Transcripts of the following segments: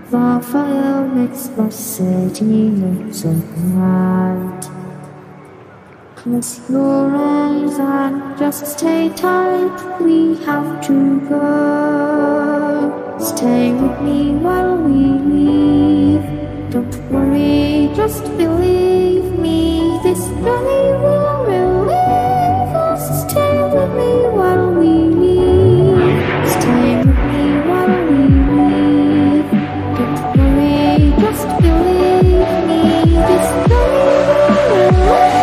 Varför jag växt vasset genom så allt. Close your eyes and just stay tight, we have to go. Stay with me while we leave. Don't worry, just believe me, this journey will relieve us. Stay with me while we leave. Stay with me while we leave. Don't worry, just believe me, this journey will relieve.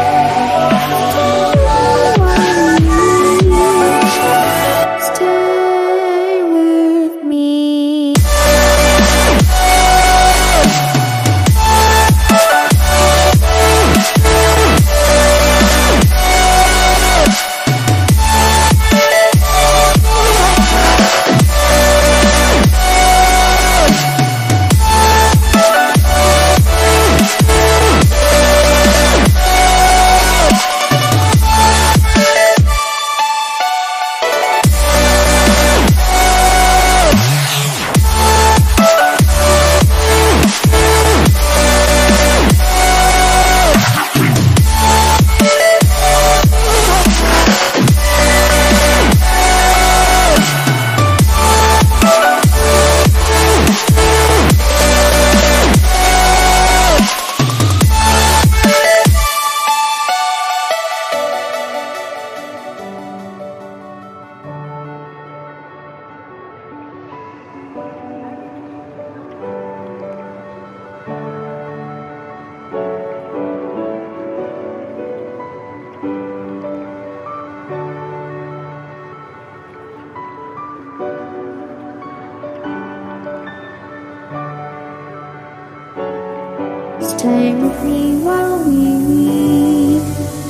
Stay with me while we leave.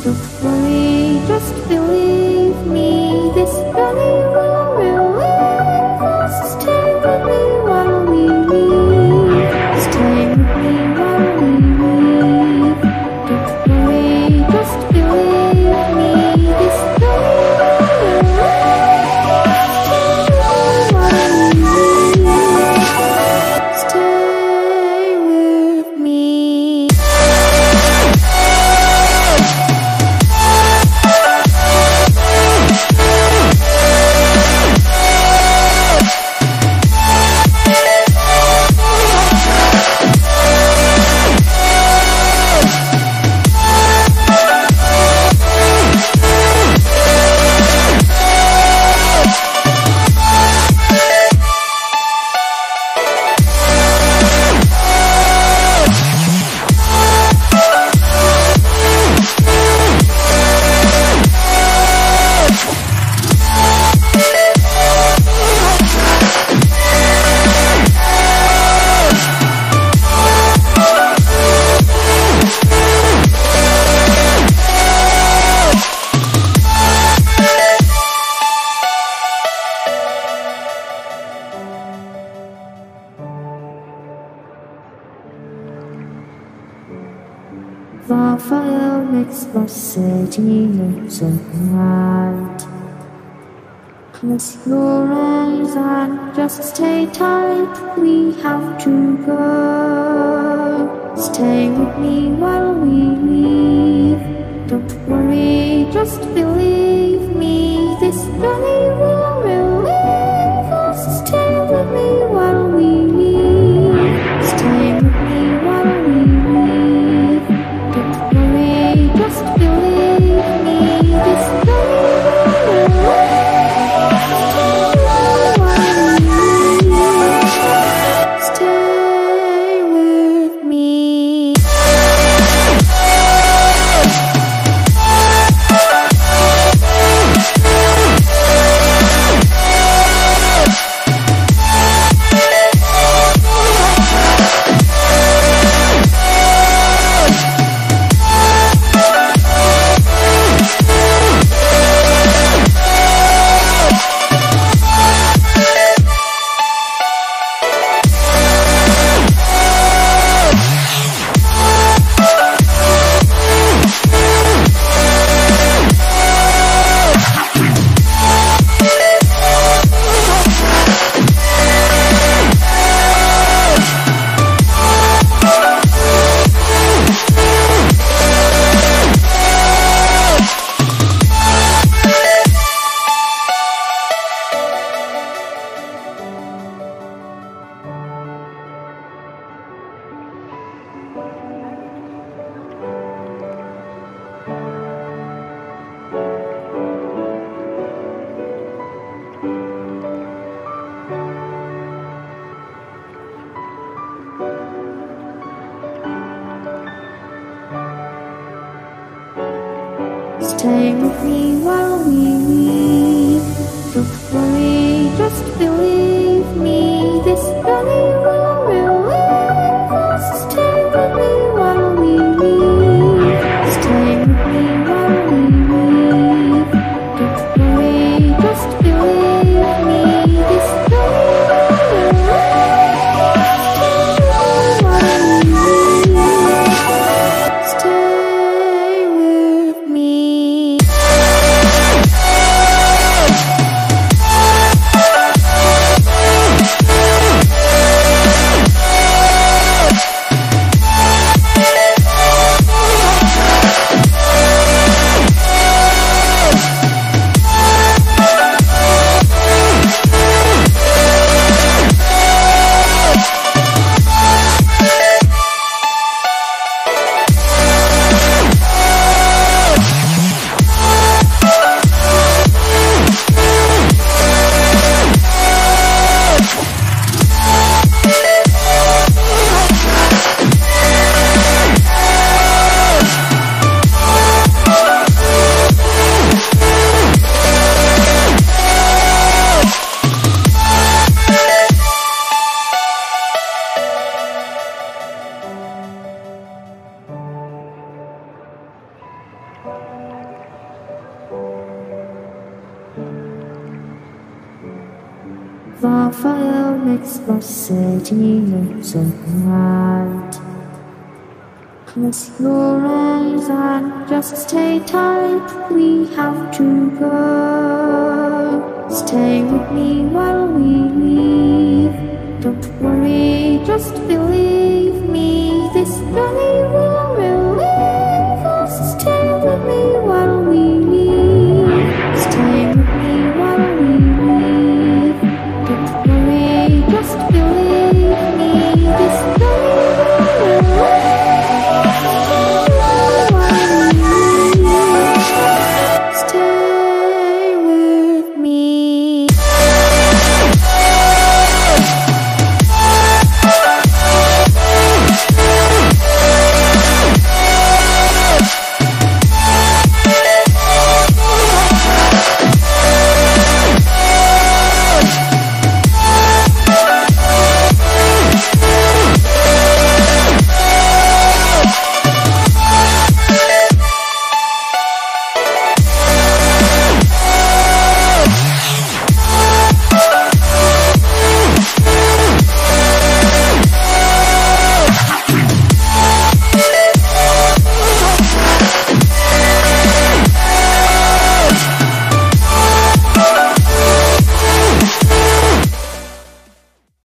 Don't worry, just believe me, this journey will relieve us. Stay with me while we leave. Stay with me while we leave. Don't worry, just believe me, this journey will relieve us. Stay with me. Varför jag växt vasset genom så allt. Close your eyes and just stay tight, we have to go. Stay with me while we leave. Don't worry, just believe me, this journey will relieve us. Stay with me while we leave. Stay with me while we leave. Don't worry, just believe me, this journey will relieve us. Stay with me. Stay with me while we leave. Don't worry, just believe me. This journey will relieve us. Stay with me while we leave. Stay with me while we leave. Don't worry, just believe me. This journey will relieve us. Stay with me. Varför jag expositio so glad. Close your eyes and just stay tight. We have to go. Stay with me while we leave. Don't worry, just believe me. This journey will